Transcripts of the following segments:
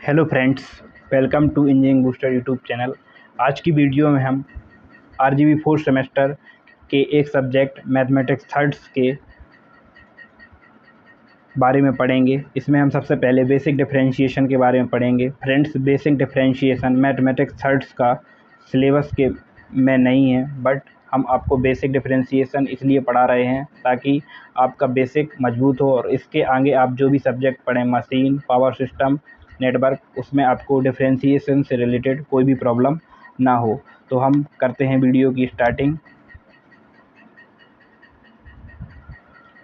Hello friends, welcome to engineering booster YouTube channel. आज की video में हम आरजीबी फोर्थ सेमेस्टर के एक सब्जेक्ट मैथमेटिक्स थर्ड्स के बारे में पढ़ेंगे। इसमें हम सबसे पहले बेसिक डिफरेंशिएशन के बारे में पढ़ेंगे। Friends, basic differentiation mathematics thirds का सिलेबस के में नहीं है, बट हम आपको बेसिक डिफरेंशिएशन इसलिए पढ़ा रहे हैं ताकि आपका बेसिक मजबूत हो और इसके आगे आप जो भी सब्जेक्ट पढ़ें, मशीन, पावर सिस्टम, नेटवर्क, उसमें आपको डिफरेंशिएशन से रिलेटेड कोई भी प्रॉब्लम ना हो। तो हम करते हैं वीडियो की स्टार्टिंग।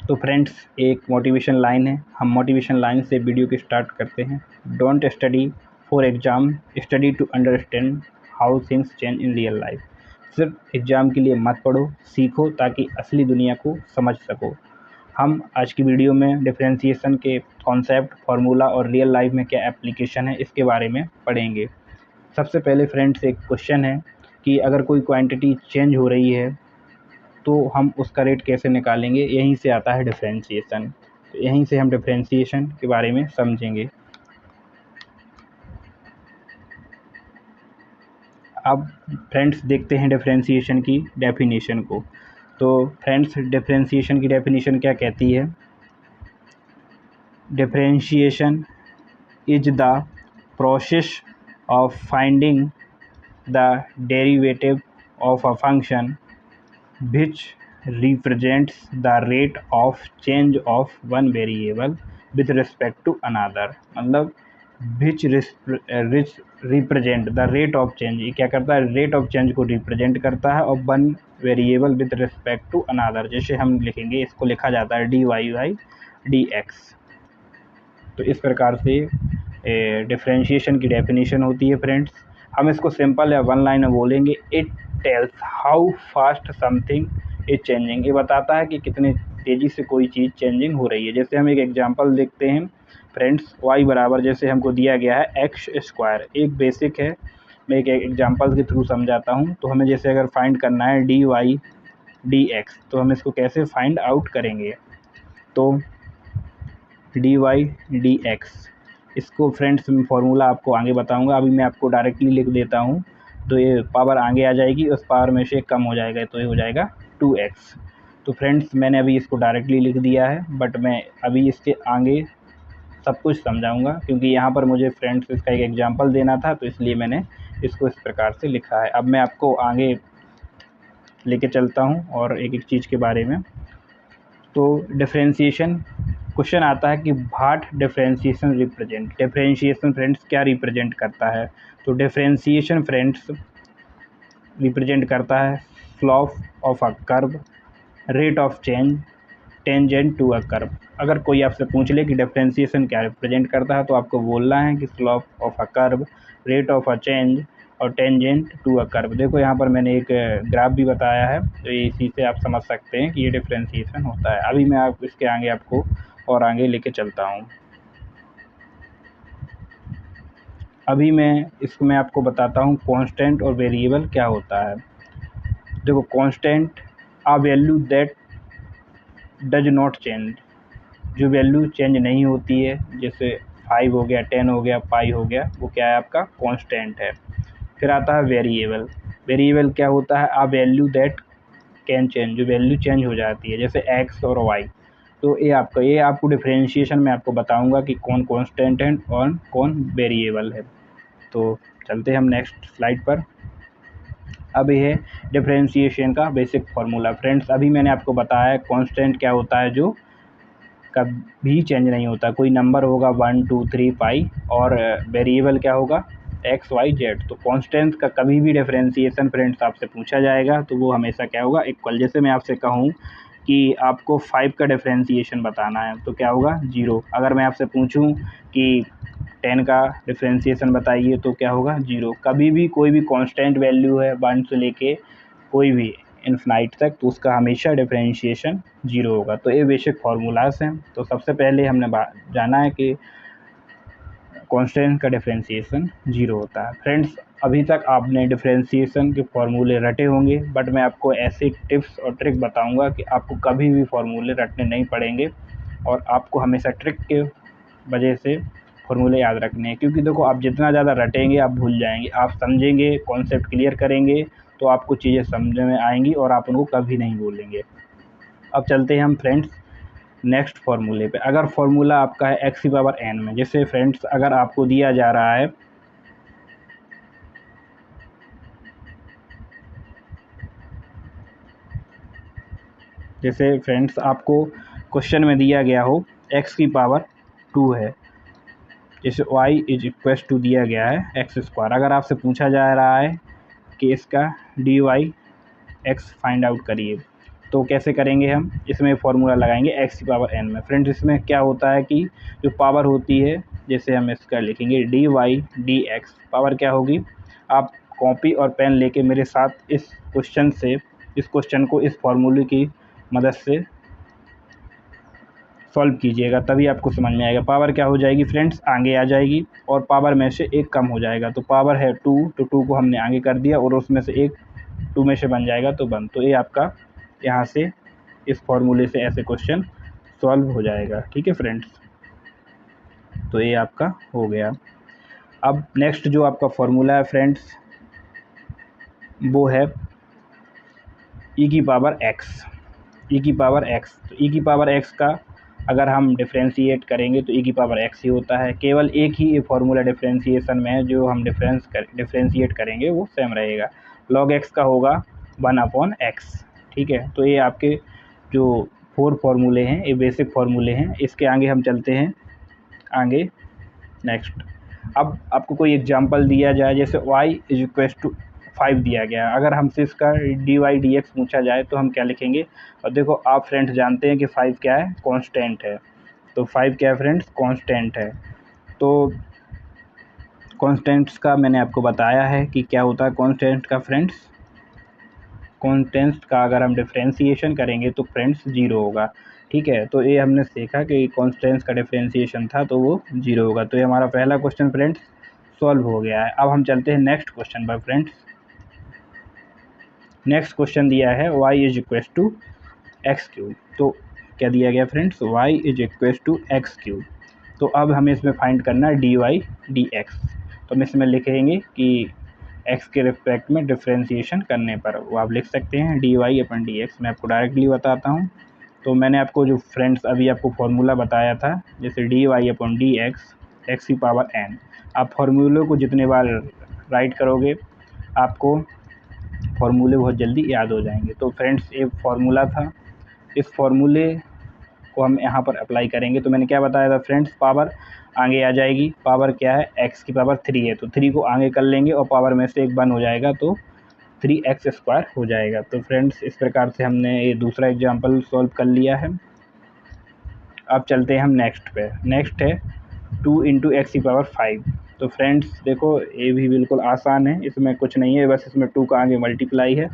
तो फ्रेंड्स, एक मोटिवेशन लाइन है, हम मोटिवेशन लाइन से वीडियो की स्टार्ट करते हैं। Don't study for exam, study to understand how things change in real life. सिर्फ एग्ज़ाम के लिए मत पढ़ो, सीखो ताकि असली दुनिया को समझ सको। हम आज की वीडियो में डिफरेंशिएशन के कॉन्सेप्ट, फार्मूला और रियल लाइफ में क्या एप्लीकेशन है इसके बारे में पढ़ेंगे। सबसे पहले फ्रेंड्स, एक क्वेश्चन है कि अगर कोई क्वांटिटी चेंज हो रही है तो हम उसका रेट कैसे निकालेंगे। यहीं से आता है डिफरेंशिएशन। तो यहीं से हम डिफरेंशिएशन के बारे में समझेंगे। अब फ्रेंड्स देखते हैं डिफरेंशिएशन की डेफिनेशन को। तो फ्रेंड्स, डिफरेंशिएशन की डेफिनेशन क्या कहती है? Differentiation is the process of finding the derivative of a function which represents the rate of change of one variable with respect to another। मतलब which represent the rate of change, ये क्या करता है? Rate of change को represent करता है और one variable with respect to another. जैसे हम लिखेंगे, इसको लिखा जाता है d y by d x. तो इस प्रकार से डिफरेंशिएशन की डेफिनेशन होती है। फ्रेंड्स, हम इसको सिंपल या वन लाइन में बोलेंगे, it tells how fast something is changing. ये बताता है कि कितने तेज़ी से कोई चीज़ चेंजिंग हो रही है। जैसे हम एक एग्जांपल देखते हैं फ्रेंड्स, y बराबर जैसे हमको दिया गया है एक्स स्क्वायर, एक बेसिक है। मैं एक एग्जांपल के थ्रू समझाता हूँ। तो हमें जैसे अगर फाइंड करना है डी वाई डी एक्स, तो हम इसको कैसे फाइंड आउट करेंगे? तो डी वाई डी एक्स, इसको फ्रेंड्स मैं फार्मूला आपको आगे बताऊंगा। अभी मैं आपको डायरेक्टली लिख देता हूं। तो ये पावर आगे आ जाएगी, उस पावर में से कम हो जाएगा, तो ये हो जाएगा 2x। तो फ्रेंड्स, मैंने अभी इसको डायरेक्टली लिख दिया है, बट मैं अभी इसके आगे सब कुछ समझाऊंगा क्योंकि यहाँ पर मुझे फ्रेंड्स इसका एक एग्जाम्पल देना था, तो इसलिए मैंने इसको इस प्रकार से लिखा है। अब मैं आपको आगे लेके चलता हूँ और एक एक चीज़ के बारे में। तो डिफरेंशिएशन क्वेश्चन आता है कि what differentiation represent. Differentiation friends क्या रिप्रेजेंट करता है? तो डिफरेंशिएशन फ्रेंड्स रिप्रेजेंट करता है slope of a curve, rate of change, tangent to a curve. अगर कोई आपसे पूछ ले कि डिफरेंशिएशन क्या रिप्रेजेंट करता है, तो आपको बोलना है कि slope of a curve, rate of a change और टेंजेंट टू अ कर्व। देखो यहाँ पर मैंने एक ग्राफ भी बताया है, तो इसी से आप समझ सकते हैं कि ये डिफरेंशिएशन होता है। अभी मैं आप इसके आगे आपको और आगे लेके चलता हूँ। अभी मैं आपको बताता हूँ कांस्टेंट और वेरिएबल क्या होता है। देखो, constant a value that does not change, जो वैल्यू चेंज नहीं होती है, जैसे 5 हो गया, 10 हो गया, पाई हो गया, वो क्या है? आपका कांस्टेंट है। फिर आता है वेरिएबल। वेरिएबल क्या होता है? A value that can change, जो वैल्यू चेंज हो जाती है, जैसे एक्स और वाई। तो ये आपको डिफरेंशिएशन में आपको बताऊंगा कि कौन कांस्टेंट है और कौन वेरिएबल है। तो चलते हैं हम नेक्स्ट स्लाइड पर। अब ये है डिफरेंशिएशन का बेसिक फार्मूला। फ्रेंड्स, अभी मैंने आपको बताया कांस्टेंट क्या होता है, जो कभी चेंज नहीं होता। कोई नंबर होगा 1 2 3 पाई, और वेरिएबल क्या होगा? X y z. तो कांस्टेंट का कभी भी डिफरेंशिएशन फ्रेंड्स आपसे पूछा जाएगा तो वो हमेशा क्या होगा? इक्वल। जैसे मैं आपसे कहूँ कि आपको 5 का डिफरेंशिएशन बताना है, तो क्या होगा? 0। अगर मैं आपसे पूछूं कि 10 का डिफरेंशिएशन बताइए, तो क्या होगा? 0। कभी भी कोई भी कांस्टेंट वैल्यू है 1 से लेके कोई भी इन्फिनाइट तक, तो उसका हमेशा डिफरेंशिएशन 0 होगा। तो ये बेसिक फार्मूलाज हैं। तो सबसे पहले हमने जाना है कि कांस्टेंट का डिफरेंशिएशन 0 होता है। फ्रेंड्स, अभी तक आपने डिफरेंशिएशन के फार्मूले रटे होंगे, बट मैं आपको ऐसे टिप्स और ट्रिक बताऊंगा कि आपको कभी भी फार्मूले रटने नहीं पड़ेंगे और आपको हमेशा ट्रिक के वजह से फॉर्मूले याद रखने हैं, क्योंकि देखो आप जितना ज़्यादा रटेंगे आप भूल जाएंगे, आप समझेंगे, कॉन्सेप्ट क्लियर करेंगे तो आपको चीज़ें समझ में आएंगी और आप उनको कभी नहीं भूलेंगे। अब चलते हैं हम फ्रेंड्स नेक्स्ट फार्मूले पे। अगर फार्मूला आपका है x की पावर n में, जैसे फ्रेंड्स अगर आपको दिया जा रहा है जैसे फ्रेंड्स आपको क्वेश्चन में दिया गया हो x की पावर 2 है, जैसे y इज इक्वल टू दिया गया है x स्क्वायर। अगर आपसे पूछा जा रहा है कि इसका dy x फाइंड आउट करिए, तो कैसे करेंगे हम, इसमें फॉर्मूला लगाएंगे x की पावर n में। फ्रेंड्स इसमें क्या होता है कि जो पावर होती है, जैसे हम इसका लिखेंगे dy dx, पावर क्या होगी, आप कॉपी और पेन लेके मेरे साथ इस क्वेश्चन को इस फॉर्मूले की मदद से सॉल्व कीजिएगा, तभी आपको समझ में आएगा। पावर क्या हो जाएगी फ्रेंड्स, आगे आ जाएगी और पावर में से एक कम हो जाएगा। तो पावर है 2, तो 2 को हमने आगे कर दिया और उसमें से एक 2 में से बन जाएगा तो 1। तो ये आपका यहाँ से इस फॉर्मूले से ऐसे क्वेश्चन सॉल्व हो जाएगा। ठीक है फ्रेंड्स, तो ये आपका हो गया। अब नेक्स्ट जो आपका फॉर्मूला है फ्रेंड्स वो है e की पावर x। e की पावर x, तो e की पावर x का अगर हम डिफ्रेंशिएट करेंगे तो e की पावर x ही होता है। केवल एक ही ये फार्मूला डिफ्रेंशिएशन में है, जो हम डिफ्रेंशिएट करेंगे वो सेम रहेगा। log x का होगा 1/x। ठीक है, तो ये आपके जो 4 फार्मूले हैं ये बेसिक फार्मूले हैं। इसके आगे हम चलते हैं आगे नेक्स्ट। अब आपको कोई एग्जांपल दिया जाए, जैसे y इज इक्वल टू 5 दिया गया है, अगर हमसे इसका dy dx पूछा जाए तो हम क्या लिखेंगे। और देखो आप फ्रेंड्स जानते हैं कि 5 क्या है, कांस्टेंट है। तो 5 क्या है फ्रेंड्स, कांस्टेंट है। तो कांस्टेंट्स का मैंने आपको बताया है कि क्या होता है कांस्टेंट का फ्रेंड्स। कांस्टेंट्स का अगर हम डिफ्रेंशिएशन करेंगे तो फ्रेंड्स 0 होगा। ठीक है, तो ये हमने सीखा कि कांस्टेंट्स का डिफ्रेंशिएशन था तो वो 0 होगा। तो ये हमारा पहला क्वेश्चन फ्रेंड्स सॉल्व हो गया है। अब हम चलते हैं नेक्स्ट क्वेश्चन पर फ्रेंड्स। नेक्स्ट क्वेश्चन दिया है y is equal to x cube. तो क्या दिया गया friends, y is equal to x cube. तो अब हमें इसमें फाइंड करना है dy dx। तो हम इसमें लिखेंगे कि x के रिस्पेक्ट में डिफ्रेंशिएशन करने पर वो आप लिख सकते हैं dy/dx। मैं आपको डायरेक्टली बताता हूँ। तो मैंने आपको जो फ्रेंड्स अभी आपको फार्मूला बताया था, जैसे dy/dx x की पावर n, आप फार्मूले को जितने बार राइट करोगे आपको फार्मूले बहुत जल्दी याद हो जाएंगे। तो फ्रेंड्स एक फार्मूला था, इस फार्मूले को हम यहाँ पर अप्लाई करेंगे। तो मैंने क्या बताया था फ्रेंड्स, पावर आगे आ जाएगी। पावर क्या है, x की पावर 3 है, तो 3 को आगे कर लेंगे और पावर में से एक 1 हो जाएगा तो 3x स्क्वायर हो जाएगा। तो फ्रेंड्स इस प्रकार से हमने ये दूसरा एग्जाम्पल सॉल्व कर लिया है। अब चलते हैं हम नेक्स्ट पे। नेक्स्ट है 2 × x की पावर 5। तो फ्रेंड्स देखो ये भी बिल्कुल आसान है, इसमें कुछ नहीं है, बस इसमें 2 का आगे मल्टीप्लाई है।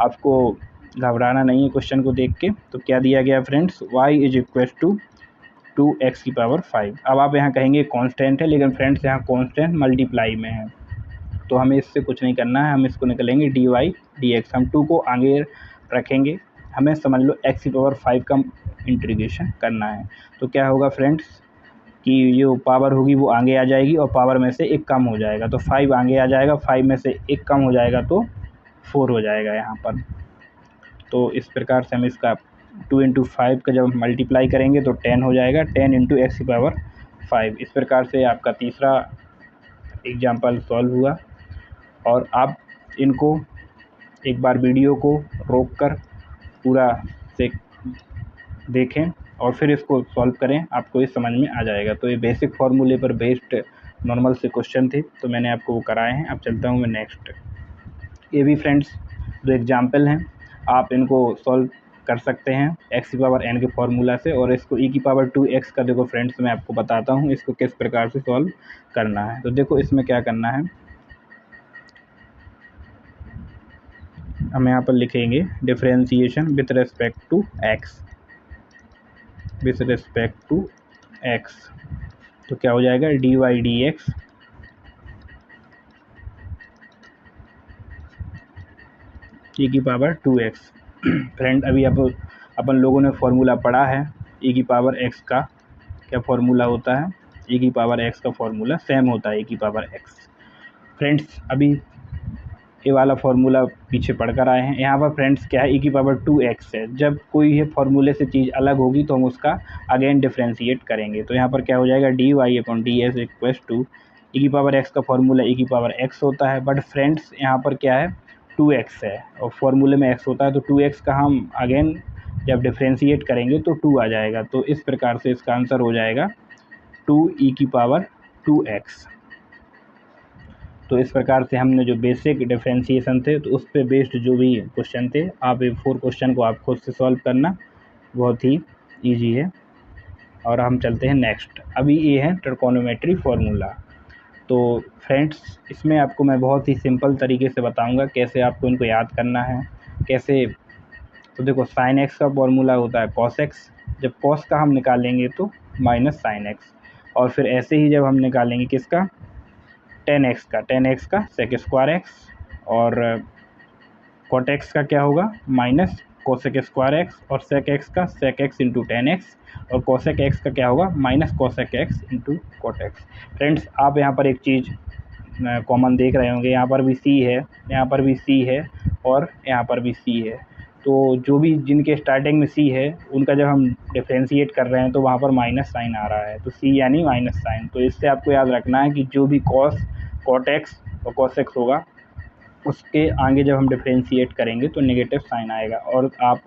आपको घबराना नहीं है क्वेश्चन को देख के। तो क्या दिया गया friends, y is equal to 2x की पावर 5। अब आप यहाँ कहेंगे कांस्टेंट है, लेकिन फ्रेंड्स यहाँ कांस्टेंट मल्टीप्लाई में है, तो हमें इससे कुछ नहीं करना है। हम इसको निकलेंगे dy dx। हम 2 को आगे रखेंगे, हमें समझ लो x की पावर 5 का इंटीग्रेशन करना है। तो क्या होगा फ्रेंड्स कि जो पावर होगी वो आगे आ जाएगी और पावर में से एक कम हो जाएगा। तो 5 आगे आ जाएगा, 5 में से एक कम हो जाएगा तो 4 हो जाएगा यहाँ पर। तो इस प्रकार से हम इसका 2 × 5 का जब मल्टीप्लाई करेंगे तो 10 हो जाएगा, 10 × x की पावर 5। इस प्रकार से आपका तीसरा एग्जाम्पल सॉल्व हुआ। और आप इनको एक बार वीडियो को रोक कर पूरा से देखें और फिर इसको सॉल्व करें, आपको ये समझ में आ जाएगा। तो ये बेसिक फार्मूले पर बेस्ड नॉर्मल से क्वेश्चन थे, तो मैंने आपको वो कराए हैं। अब चलता हूँ मैं नेक्स्ट। ये भी फ्रेंड्स दो एग्जाम्पल हैं, आप इनको सॉल्व कर सकते हैं x की पावर n के फार्मूला से। और इसको e की पावर 2x का देखो फ्रेंड्स मैं आपको बताता हूँ इसको किस प्रकार से सॉल्व करना है। तो देखो इसमें क्या करना है, हम यहाँ पर लिखेंगे differentiation with respect to x, with respect to x। तो क्या हो जाएगा dy dx e की पावर 2x। फ्रेंड अभी अपन लोगों ने फार्मूला पढ़ा है e की पावर x का क्या फार्मूला होता है। e की पावर x का फॉर्मूला सेम होता है e की पावर x। फ्रेंड्स अभी ये वाला फॉर्मूला पीछे पढ़कर आए हैं। यहाँ पर फ्रेंड्स क्या है, e की पावर 2x है। जब कोई ये फॉर्मूले से चीज़ अलग होगी तो हम उसका अगेन डिफ्रेंशिएट करेंगे। तो यहाँ पर क्या हो जाएगा, dy/dx इक्वल्स टू e की पावर x का फॉर्मूला e की पावर x होता है, बट फ्रेंड्स यहाँ पर क्या है 2x है और फॉर्मूले में x होता है, तो 2x का हम अगेन जब डिफ्रेंशिएट करेंगे तो 2 आ जाएगा। तो इस प्रकार से इसका आंसर हो जाएगा 2e की पावर 2x। तो इस प्रकार से हमने जो बेसिक डिफ्रेंशिएशन थे तो उस पे बेस्ड जो भी क्वेश्चन थे, आप ये 4 क्वेश्चन को आप खुद से सॉल्व करना, बहुत ही इजी है। और हम चलते हैं नेक्स्ट। अभी ये है ट्रिकोनोमेट्री फार्मूला। तो फ्रेंड्स इसमें आपको मैं बहुत ही सिंपल तरीके से बताऊंगा कैसे आपको इनको याद करना है, कैसे। तो देखो sin x का फॉर्मूला होता है cos x, जब cos का हम निकालेंगे तो माइनस sin x, और फिर ऐसे ही जब हम निकालेंगे किसका, tan x का sec स्क्वायर x, और cot x का क्या होगा माइनस cosec स्क्वायर x, और sec x का sec x into tan x, और cosec x का क्या होगा minus cosec x into cot x। Friends आप यहाँ पर एक चीज़ कॉमन देख रहे होंगे, यहाँ पर भी c है, यहाँ पर भी c है, और यहाँ पर भी c है। तो जो भी जिनके स्टार्टिंग में c है उनका जब हम डिफ्रेंशिएट कर रहे हैं तो वहाँ पर माइनस साइन आ रहा है, तो c यानी माइनस साइन। तो इससे आपको याद रखना है कि जो भी cos, cot x और cos x होगा उसके आगे जब हम डिफ्रेंशिएट करेंगे तो नेगेटिव साइन आएगा। और आप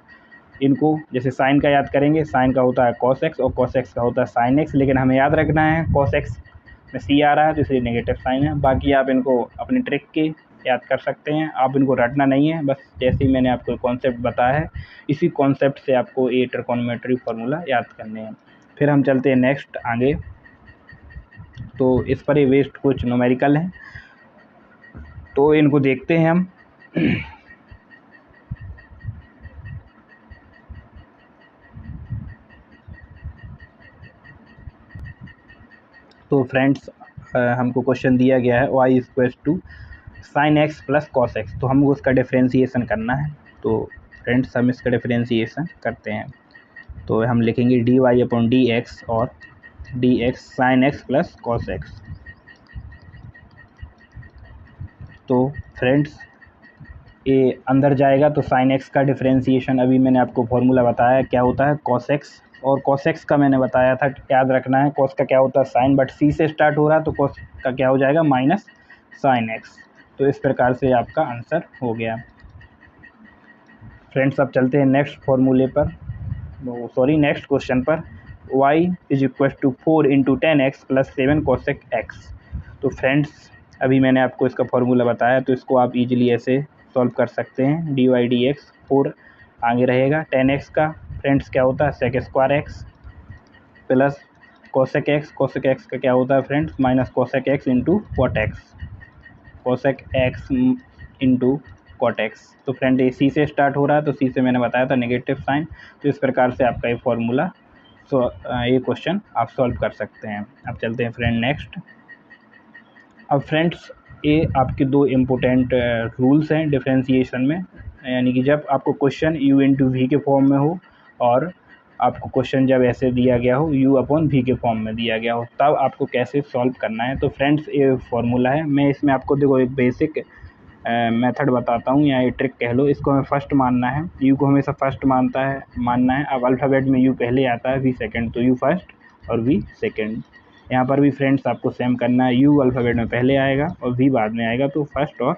इनको जैसे साइन का याद करेंगे, साइन का होता है cos x और cos x का होता है sin x, लेकिन हमें याद रखना है cos x में c आ रहा है तो इसलिए नेगेटिव साइन है। बाकी आप इनको अपनी ट्रिक के याद कर सकते हैं, आप इनको रटना नहीं है, बस जैसे ही मैंने आपको कॉन्सेप्ट बताया है इसी कॉन्सेप्ट से आपको ये ट्रिकोनोमेट्री फार्मूला याद करने हैं। फिर हम चलते हैं नेक्स्ट आगे। तो इस पर ये वेस्ट कुछ न्यूमेरिकल हैं, तो इनको देखते हैं हम। तो फ्रेंड्स हमको क्वेश्चन दिया गया है y equals to sin x plus cos x, तो हमको उसका डिफ्रेंशिएशन करना है। तो फ्रेंड्स हम इसका डिफ्रेंशिएशन करते हैं, तो हम लिखेंगे dy/dx और dx sin x plus cos x। तो फ्रेंड्स ये अंदर जाएगा तो sin x का डिफ्रेंशिएशन अभी मैंने आपको फॉर्मूला बताया क्या होता है cos x, और cos x का मैंने बताया था याद रखना है cos का क्या होता है sin, बट c से स्टार्ट हो रहा है तो cos का क्या हो जाएगा माइनस sin x। तो इस प्रकार से आपका आंसर हो गया। फ्रेंड्स अब चलते हैं नेक्स्ट फॉर्मूले पर, नेक्स्ट क्वेश्चन पर। y is equal to 4 into 10x plus 7 cosec x। तो फ्रेंड्स अभी मैंने आपको इसका फॉर्मूला बताया, तो इसको आप इजीली ऐसे सॉल्व कर सकते हैं। dy/dx 4 आगे रहेगा, 10x का फ्रेंड्स क्या होता है sec square x plus cosec x का क्या होता है friends minus cosec x into cot x, cosec x into cot x। तो फ्रेंड ये सी से स्टार्ट हो रहा है तो सी से मैंने बताया था नेगेटिव साइन। तो इस प्रकार से आपका ये फॉर्मूला ये क्वेश्चन आप सॉल्व कर सकते हैं। अब चलते हैं फ्रेंड नेक्स्ट। अब फ्रेंड्स ये आपके दो इम्पोर्टेंट रूल्स हैं डिफ्रेंशिएशन में, यानी कि जब आपको क्वेश्चन u इंटू वी के फॉर्म में हो और आपको क्वेश्चन जब ऐसे दिया गया हो u/v के फॉर्म में दिया गया हो, तब आपको कैसे सॉल्व करना है। तो फ्रेंड्स ये फॉर्मूला है, मैं इसमें आपको देखो एक बेसिक मेथड बताता हूँ, या ये ट्रिक कह लो। इसको हमें फर्स्ट मानना है, u को हमेशा फर्स्ट मानना है। अब अल्फ़ाबेट में u पहले आता है, v सेकंड, तो u फर्स्ट और v सेकंड। यहाँ पर भी फ्रेंड्स आपको सेम करना है, u अल्फ़ाबेट में पहले आएगा और v बाद में आएगा, तो फर्स्ट और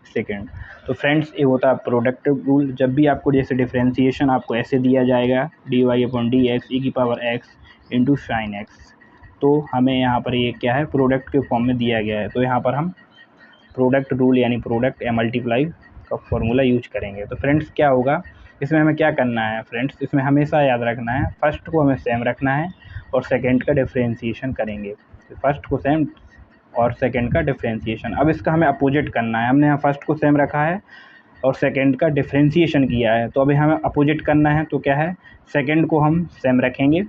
सेकंड। तो फ्रेंड्स ये होता है प्रोडक्टिव रूल। जब भी आपको जैसे डिफ्रेंशिएशन आपको ऐसे दिया जाएगा dy/dx e की power x into sine x, तो हमें यहाँ पर ये क्या है प्रोडक्ट के फॉर्म में दिया गया है, तो यहाँ पर हम प्रोडक्ट रूल यानी प्रोडक्ट या मल्टीप्लाई का फॉर्मूला यूज करेंगे। तो फ्रेंड्स क्या होगा इसमें हमें क्या करना है फ्रेंड्स, इसमें हमेशा याद रखना है फर्स्ट को हमें सेम रखना है और सेकंड का डिफ्रेंशिएशन करेंगे। तो फर्स्ट को सेम और सेकंड का डिफ्रेंशिएशन। अब इसका हमें अपोजिट करना है, हमने यहाँ फर्स्ट को सेम रखा है और सेकंड का डिफ्रेंशिएशन किया है, तो अभी हमें अपोजिट करना है। तो क्या है सेकंड को हम सेम रखेंगे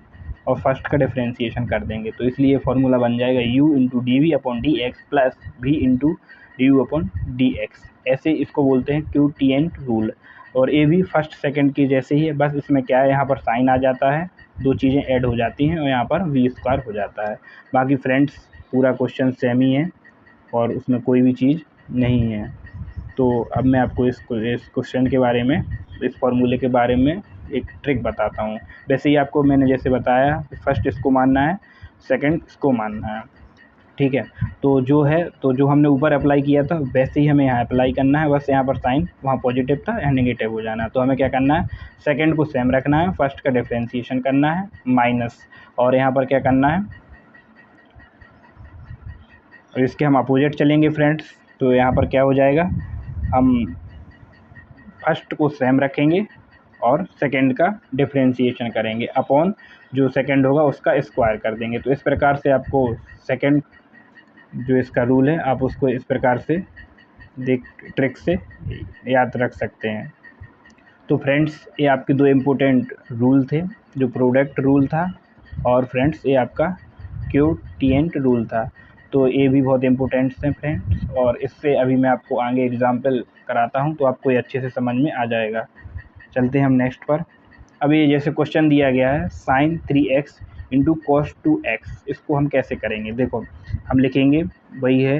और फर्स्ट का डिफ्रेंशिएशन कर देंगे। तो इसलिए फॉर्मूला बन जाएगा u into dv/dx plus v into du/dx। ऐसे इसको बोलते हैं क्यूटिएंट रूल। और ये भी फर्स्ट सेकंड की जैसे ही है, बस इसमें क्या है यहाँ पर साइन आ जाता है दो चीज़ें ऐड हो जाती हैं और यहाँ पर वी स्क्वायर हो जाता है। बाकी फ्रेंड्स पूरा क्वेश्चन सेम ही है और उसमें कोई भी चीज़ नहीं है। तो अब मैं आपको इस क्वेश्चन के बारे में, इस फॉर्मूले के बारे में एक ट्रिक बताता हूँ। वैसे ही आपको मैंने जैसे बताया, फर्स्ट इसको मानना है, सेकंड इसको मानना है, ठीक है। तो जो हमने ऊपर अप्लाई किया था वैसे ही हमें यहाँ अप्लाई करना है, बस यहाँ पर साइन वहाँ पॉजिटिव था, यहाँ नेगेटिव हो जाना है। तो हमें क्या करना है, सेकंड को सेम रखना है, फर्स्ट का डिफरेंशिएशन करना है माइनस, और यहाँ पर क्या करना है, और इसके हम अपोजिट चलेंगे फ्रेंड्स। तो यहाँ पर क्या हो जाएगा, हम फर्स्ट को सेम रखेंगे और सेकंड का डिफरेंशिएशन करेंगे अपॉन जो सेकंड होगा उसका स्क्वायर कर देंगे। तो इस प्रकार से आपको सेकंड जो इसका रूल है आप उसको इस प्रकार से ट्रिक से याद रख सकते हैं। तो फ्रेंड्स ये आपके दो इम्पोर्टेंट रूल थे, जो प्रोडक्ट रूल था और फ्रेंड्स ये आपका क्वोटिएंट रूल था। तो ये भी बहुत इम्पोर्टेंट हैं फ्रेंड्स, और इससे अभी मैं आपको आगे एग्जांपल कराता हूँ तो आपको ये अच्छे से समझ में आ जाएगा। चलते हैं हम नेक्स्ट पर। अभी जैसे क्वेश्चन दिया गया है sin 3x into cos 2x, इसको हम कैसे करेंगे। देखो हम लिखेंगे वही है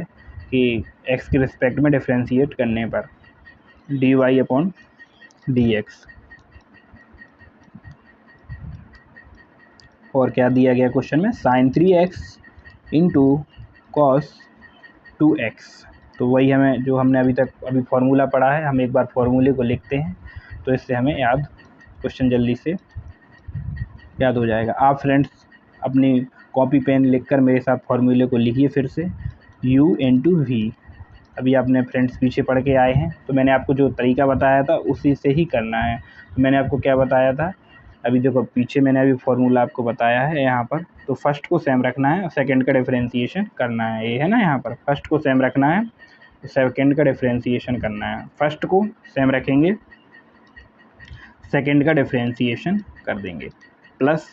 कि x के रिस्पेक्ट में डिफ्रेंशिएट करने पर dy अपॉन dx, और क्या दिया गया क्वेश्चन में, sin 3x into cos 2x। तो वही हमें जो हमने अभी फार्मूला पढ़ा है, हम एक बार फार्मूले को लिखते हैं तो इससे हमें क्वेश्चन जल्दी से याद हो जाएगा। आप फ्रेंड्स अपनी कॉपी पेन लिखकर मेरे साथ फार्मूले को लिखिए फिर से, u इंटू वी। अभी आपने फ्रेंड्स पीछे पढ़ के आए हैं तो मैंने आपको जो तरीका बताया था उसी से ही करना है। तो मैंने आपको क्या बताया था, अभी देखो पीछे मैंने अभी फार्मूला आपको बताया है यहाँ पर। तो फर्स्ट को सेम रखना है और सेकंड का डिफरेंशिएशन करना है, ये है ना, यहाँ पर फर्स्ट को सेम रखना है तो सेकंड का डिफरेंशिएशन करना है। फर्स्ट को सेम रखेंगे, सेकंड का डिफरेंशिएशन कर देंगे, प्लस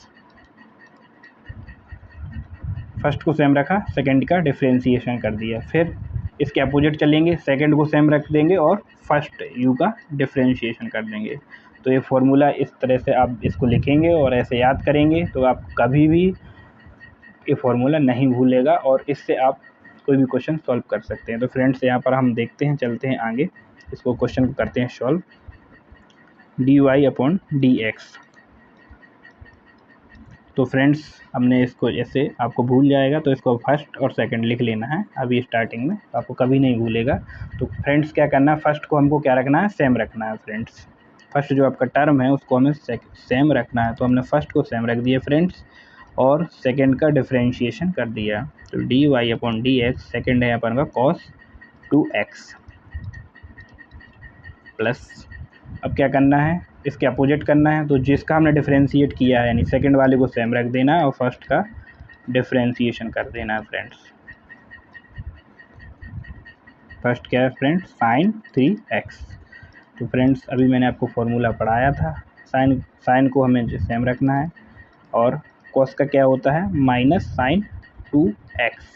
फर्स्ट को सेम रखा, सेकंड का डिफरेंशिएशन कर दिया। फिर इसके अपोजिट चलेंगे, सेकंड को सेम रख देंगे और फर्स्ट u का डिफरेंशिएशन कर देंगे। तो ये फॉर्मूला इस तरह से आप इसको लिखेंगे और ऐसे याद करेंगे तो आप कभी भी ये फॉर्मूला नहीं भूलेगा और इससे आप कोई भी क्वेश्चन सॉल्व कर सकते हैं। तो फ्रेंड्स यहाँ पर हम देखते हैं, चलते हैं आगे, इसको क्वेश्चन को करते हैं सॉल्व। dy अपॉन dx, तो फ्रेंड्स हमने इसको ऐसे आपको भूल जाएगा तो इसको फर्स्ट और सेकंड लिख लेना है अभी स्टार्टिंग में, तो आपको कभी नहीं भूलेगा। तो फ्रेंड्स क्या करना है, फर्स्ट को हमको क्या रखना है, सेम रखना है फ्रेंड्स। फर्स्ट जो आपका टर्म है उसको हमें सेम रखना है, तो हमने फर्स्ट को सेम रख दिया फ्रेंड्स और सेकंड का डिफरेंशिएशन कर दिया। तो dy अपॉन dx, सेकंड है अपन का cos 2x, प्लस अब क्या करना है, इसके अपोजिट करना है। तो जिसका हमने डिफरेंशिएट किया है यानी सेकंड वाले को सेम रख देना है और फर्स्ट का डिफरेंशिएशन कर देना है फ्रेंड्स। फर्स्ट क्या है फ्रेंड्स, sin 3x। तो फ्रेंड्स अभी मैंने आपको फॉर्मूला पढ़ाया था, साइन को हमें सेम रखना है और cos का क्या होता है, minus sin 2x।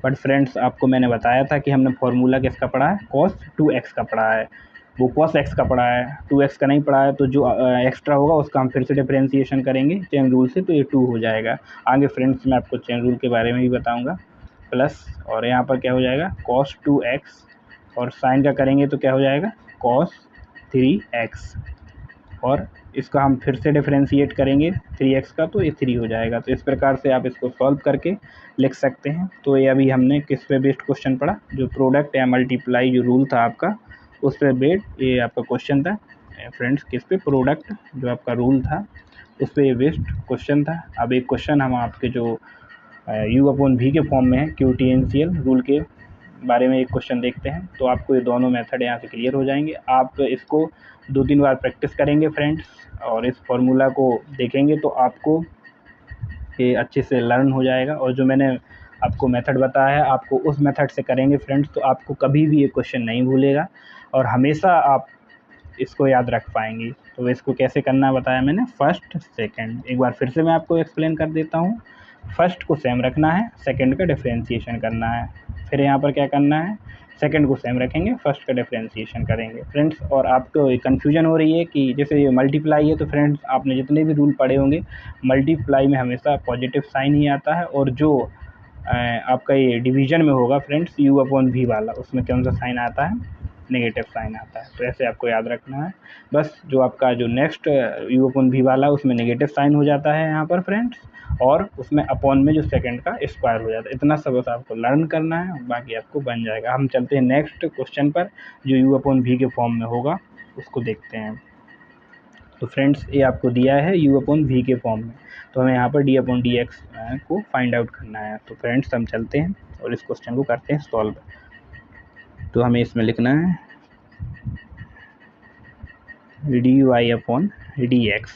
But friends आपको मैंने बताया था कि हमने फॉर्मूला किसका पढ़ा है, cos 2x का पढ़ा है, वो cos x का पढ़ा है, 2x का नहीं पढ़ा है। तो जो एक्स्ट्रा होगा उसका हम फिर से डिफरेंशिएशन करेंगे चेन रूल से, तो ये 2 हो जाएगा। आगे फ्रेंड्स मैं आपको चेन रूल के बारे में भी बताऊंगा। प्लस और यहाँ पर क्या हो जाएगा, cos 2x और साइन का करेंगे तो क्या हो जाएगा, cos 3x, और इसका हम फिर से डिफरेंशिएट करेंगे 3x का तो ये 3 हो जाएगा। तो इस प्रकार से आप इसको सॉल्व करके लिख सकते हैं। तो ये अभी हमने किस पे बेस्ड क्वेश्चन पढ़ा, जो प्रोडक्ट या मल्टीप्लाई जो रूल था आपका उस पर बेस्ड ये आपका क्वेश्चन था फ्रेंड्स। किस पे, प्रोडक्ट जो आपका रूल था उस पर ये बेस्ड क्वेश्चन था। अब एक क्वेश्चन हम आपके जो u अपॉन v के फॉर्म में है, क्वोटिएंशियल रूल के बारे में एक क्वेश्चन देखते हैं। तो आपको ये दोनों मेथड यहाँ से क्लियर हो जाएंगे। आप इसको 2-3 बार प्रैक्टिस करेंगे फ्रेंड्स और इस फॉर्मूला को देखेंगे तो आपको ये अच्छे से लर्न हो जाएगा। और जो मैंने आपको मेथड बताया है आपको उस मेथड से करेंगे फ्रेंड्स तो आपको कभी भी ये क्वेश्चन नहीं भूलेगा और हमेशा आप इसको याद रख पाएंगे। तो इसको कैसे करना बताया मैंने, फर्स्ट सेकंड, एक बार फिर से मैं आपको एक्सप्लेन कर देता हूँ। फर्स्ट को सेम रखना है, सेकंड का डिफरेंशिएशन करना है। फिर यहाँ पर क्या करना है, सेकंड को सेम रखेंगे, फर्स्ट का डिफरेंशिएशन करेंगे फ्रेंड्स। और आपको कन्फ्यूजन हो रही है कि जैसे ये मल्टीप्लाई है, तो फ्रेंड्स आपने जितने भी रूल पढ़े होंगे, मल्टीप्लाई में हमेशा पॉजिटिव साइन ही आता है, और जो आपका ये डिवीजन में होगा फ्रेंड्स u/v वाला, उसमें कौन सा साइन आता है, नेगेटिव साइन आता है। तो ऐसे आपको याद रखना है। बस जो आपका जो नेक्स्ट u/v वाला, उसमें नेगेटिव साइन हो जाता है यहाँ पर फ्रेंड्स, और उसमें अपॉन में जो सेकंड का स्क्वायर हो जाता है। इतना सब बस आपको लर्न करना है, बाकी आपको बन जाएगा। हम चलते हैं नेक्स्ट क्वेश्चन पर, जो u/v के फॉर्म में होगा, उसको देखते हैं। तो फ्रेंड्स ये आपको दिया है u/v के फॉर्म में, तो हमें यहाँ पर d/dx को फाइंड आउट करना है। तो फ्रेंड्स हम चलते हैं और इस क्वेश्चन को करते हैं सॉल्व। तो हमें इसमें लिखना है dy/dx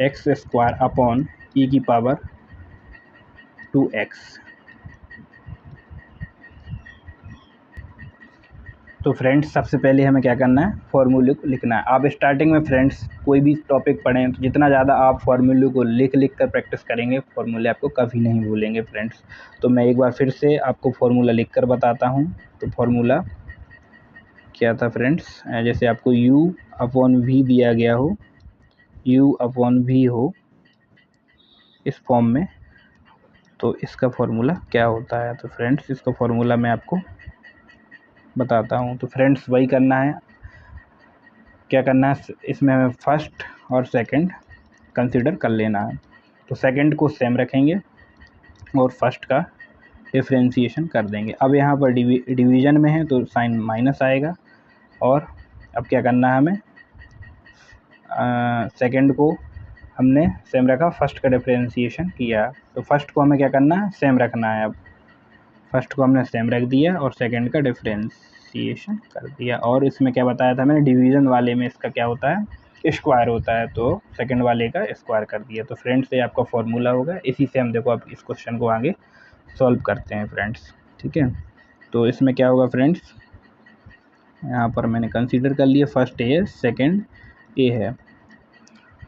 x square upon e⁻²x। तो फ्रेंड्स सबसे पहले हमें क्या करना है, फॉर्मूले को लिखना है। आप स्टार्टिंग में फ्रेंड्स कोई भी टॉपिक पढ़ें तो जितना ज़्यादा आप फॉर्मूले को लिख कर प्रैक्टिस करेंगे, फॉर्मूले आपको कभी नहीं भूलेंगे फ्रेंड्स। तो मैं एक बार फिर से आपको फॉर्मूला लिख कर बताता हूँ। तो फॉर्मूला क्या था फ्रेंड्स, जैसे आपको u/v दिया गया हो, u/v हो इस फॉर्म में, तो इसका फॉर्मूला क्या होता है। तो फ्रेंड्स इसका फॉर्मूला मैं आपको बताता हूँ। तो फ्रेंड्स वही करना है, क्या करना है, इसमें हमें फर्स्ट और सेकंड कंसीडर कर लेना है। तो सेकंड को सेम रखेंगे और फर्स्ट का डिफरेंशिएशन कर देंगे। अब यहाँ पर डिवीजन में है तो साइन माइनस आएगा, और अब क्या करना है हमें, सेकंड को हमने सेम रखा, फर्स्ट का डिफरेंशिएशन किया, तो फर्स्ट को हमें क्या करना है, सेम रखना है। अब फर्स्ट को हमने सेम रख दिया और सेकंड का डिफरेंशिएशन कर दिया। और इसमें क्या बताया था मैंने, डिवीज़न वाले में इसका क्या होता है, स्क्वायर होता है, तो सेकंड वाले का स्क्वायर कर दिया। तो फ्रेंड्स ये आपका फॉर्मूला होगा। इसी से हम देखो अब इस क्वेश्चन को आगे सॉल्व करते हैं फ्रेंड्स, ठीक है। तो इसमें क्या होगा फ्रेंड्स, यहाँ पर मैंने कंसीडर कर लिया, फर्स्ट ए है, सेकेंड ए है।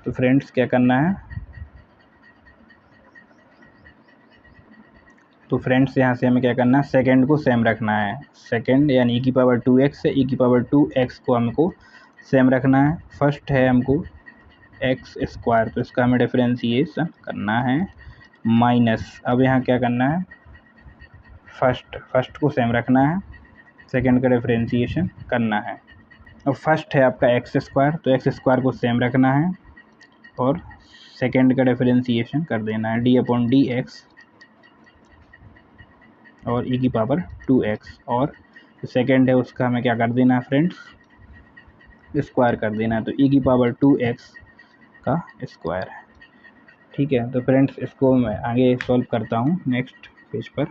तो फ्रेंड्स क्या करना है, तो फ्रेंड्स यहाँ से हमें क्या करना है, सेकंड को सेम रखना है। सेकंड यानी e⁻²x है, e⁻²x को हमको सेम रखना है। फर्स्ट है हमको x², तो इसका हमें डिफरेंशिएशन करना है माइनस। अब यहाँ क्या करना है, फर्स्ट को सेम रखना है, सेकंड का डिफरेंशिएशन करना है। अब फर्स्ट है आपका x², तो x² को सेम रखना है और सेकंड का डिफरेंशिएशन कर देना है, d/dx और e⁻²x। और जो सेकेंड है उसका हमें क्या कर देना है फ्रेंड्स, स्क्वायर कर देना है, तो e⁻²x का स्क्वायर है, ठीक है। तो फ्रेंड्स इसको मैं आगे सॉल्व करता हूँ नेक्स्ट पेज पर।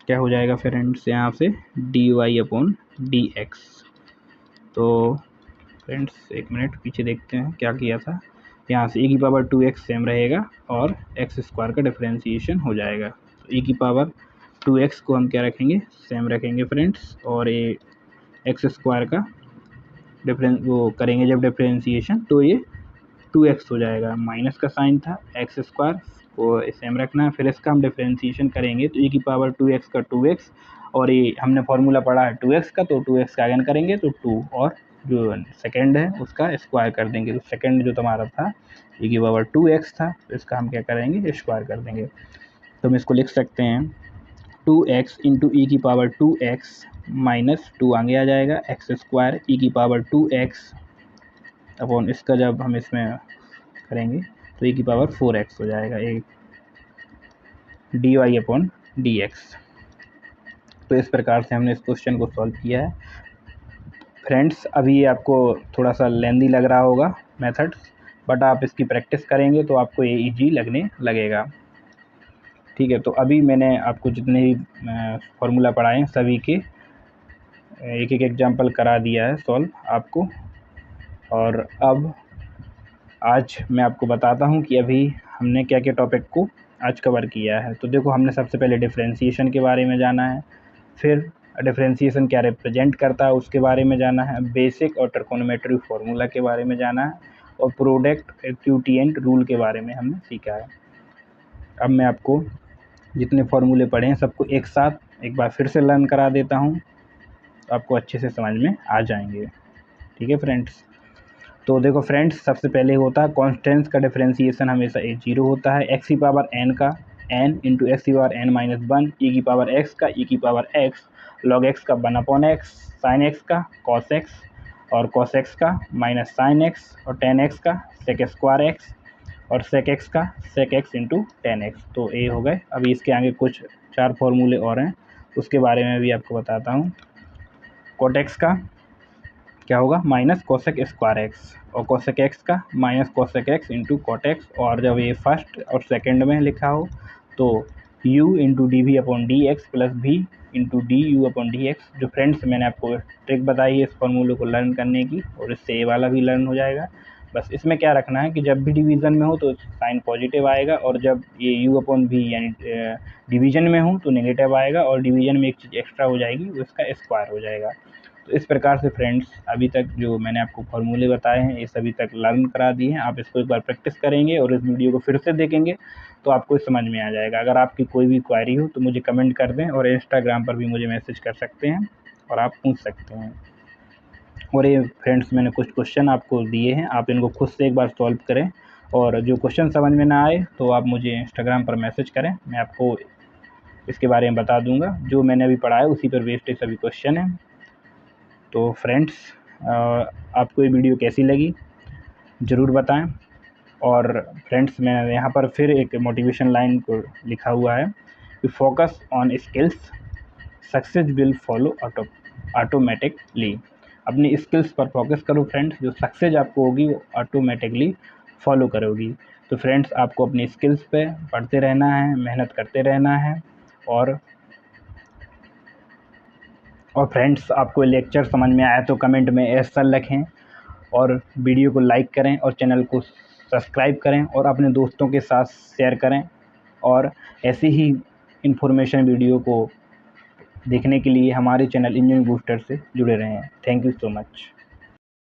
क्या हो जाएगा फ्रेंड्स, यहाँ से dy/dx। तो फ्रेंड्स एक मिनट पीछे देखते हैं क्या किया था। यहाँ से e⁻²x सेम रहेगा और x² का डिफरेंशिएशन हो जाएगा। तो e⁻²x को हम क्या रखेंगे, सेम रखेंगे फ्रेंड्स, और ये x² का वो करेंगे जब डिफरेंशिएशन, तो ये 2x हो जाएगा। माइनस का साइन था, x² को सेम रखना है, फिर इसका हम डिफरेंशिएशन करेंगे, तो e⁻²x का 2x, और ये हमने फॉर्मूला पढ़ा है 2x का, तो 2x का अगेन करेंगे तो 2, और जो सेकंड है उसका स्क्वायर कर देंगे। तो सेकंड जो तुम्हारा था e⁻²x था, तो इसका हम क्या करेंगे, स्क्वायर कर देंगे। तो हम इसको लिख सकते हैं 2x इंटू e⁻²x माइनस 2 आगे आ जाएगा, x² e⁻²x अपॉन इसका जब हम इसमें करेंगे तो e⁻4x हो जाएगा, एक dy/dx। तो इस प्रकार से हमने इस क्वेश्चन को सॉल्व किया है फ्रेंड्स। अभी आपको थोड़ा सा लेंदी लग रहा होगा मेथड्स, बट आप इसकी प्रैक्टिस करेंगे तो आपको ये ईजी लगने लगेगा, ठीक है। तो अभी मैंने आपको जितने भी फॉर्मूला पढ़ाए हैं सभी के एक एक एग्जाम्पल करा दिया है सॉल्व आपको। और अब आज मैं आपको बताता हूँ कि अभी हमने क्या क्या टॉपिक को आज कवर किया है। तो देखो हमने सबसे पहले डिफरेंशिएशन के बारे में जाना है, फिर डिफरेंशिएशन क्या रिप्रेजेंट करता है उसके बारे में जाना है, बेसिक और ट्रिगोनोमेट्री फार्मूला के बारे में जाना है, और प्रोडक्ट एक्विटिएंट रूल के बारे में हमने सीखा है। अब मैं आपको जितने फॉर्मूले पढ़े हैं सबको एक साथ एक बार फिर से लर्न करा देता हूँ, तो आपको अच्छे से समझ में आ जाएंगे। ठीक है फ्रेंड्स, तो देखो फ्रेंड्स, सबसे पहले होता है कॉन्स्टेंट्स का डिफरेंशिएशन हमेशा a0 होता है। एक्स की पावर n का n इंटू एक्स की पावर n-1 e की पावर x का e की पावर x log x का 1/x sin x का cos x और cos x का माइनस sin x और tan x का sec स्क्वायर x और sec x का sec x into tan x। तो ये हो गए। अभी इसके आगे कुछ 4 फॉर्मूले और हैं, उसके बारे में भी आपको बताता हूँ। cot x का क्या होगा माइनस कोसेक स्क्वायर एक्स और कोसेक एक्स का minus cosec x into cot x, और जब ये फर्स्ट और सेकंड में लिखा हो तो u into d v upon d x plus v into d u upon d x. जो फ्रेंड्स मैंने आपको ट्रिक बताई है इस फॉर्मूले को लर्न करने की, और इससे ये वाला भी लर्न हो जाएगा। बस इसमें क्या रखना है कि जब भी डिवीज़न में हो तो साइन पॉजिटिव आएगा, और जब ये u अपॉन v यानी डिवीज़न में हो तो नेगेटिव आएगा, और डिवीज़न में एक चीज़ एक्स्ट्रा हो जाएगी, उसका स्क्वायर हो जाएगा। तो इस प्रकार से फ्रेंड्स अभी तक जो मैंने आपको फॉर्मूले बताए हैं ये सभी तक लर्न करा दिए हैं। आप इसको एक बार प्रैक्टिस करेंगे और इस वीडियो को फिर से देखेंगे तो आपको समझ में आ जाएगा। अगर आपकी कोई भी क्वेरी हो तो मुझे कमेंट कर दें, और इंस्टाग्राम पर भी मुझे मैसेज कर सकते हैं और आप पूछ सकते हैं। और ये फ्रेंड्स मैंने कुछ क्वेश्चन आपको दिए हैं, आप इनको खुद से एक बार सॉल्व करें, और जो क्वेश्चन समझ में ना आए तो आप मुझे इंस्टाग्राम पर मैसेज करें, मैं आपको इसके बारे में बता दूंगा। जो मैंने अभी पढ़ा है उसी पर बेस्ड सभी क्वेश्चन हैं। तो फ्रेंड्स आपको ये वीडियो कैसी लगी ज़रूर बताएं। और फ्रेंड्स मैं यहाँ पर फिर एक मोटिवेशन लाइन को लिखा हुआ है कि focus on skills, success will follow automatically. अपनी स्किल्स पर फोकस करो फ्रेंड्स, जो सक्सेस आपको होगी वो ऑटोमेटिकली फॉलो करोगी। तो फ्रेंड्स आपको अपनी स्किल्स पे पढ़ते रहना है, मेहनत करते रहना है। और फ्रेंड्स आपको लेक्चर समझ में आया तो कमेंट में एस सर लिखें, और वीडियो को लाइक करें और चैनल को सब्सक्राइब करें और अपने दोस्तों के साथ शेयर करें, और ऐसी ही इन्फॉर्मेशन वीडियो को देखने के लिए हमारे चैनल इंजीनियरिंग बूस्टर से जुड़े रहें। Thank you so much.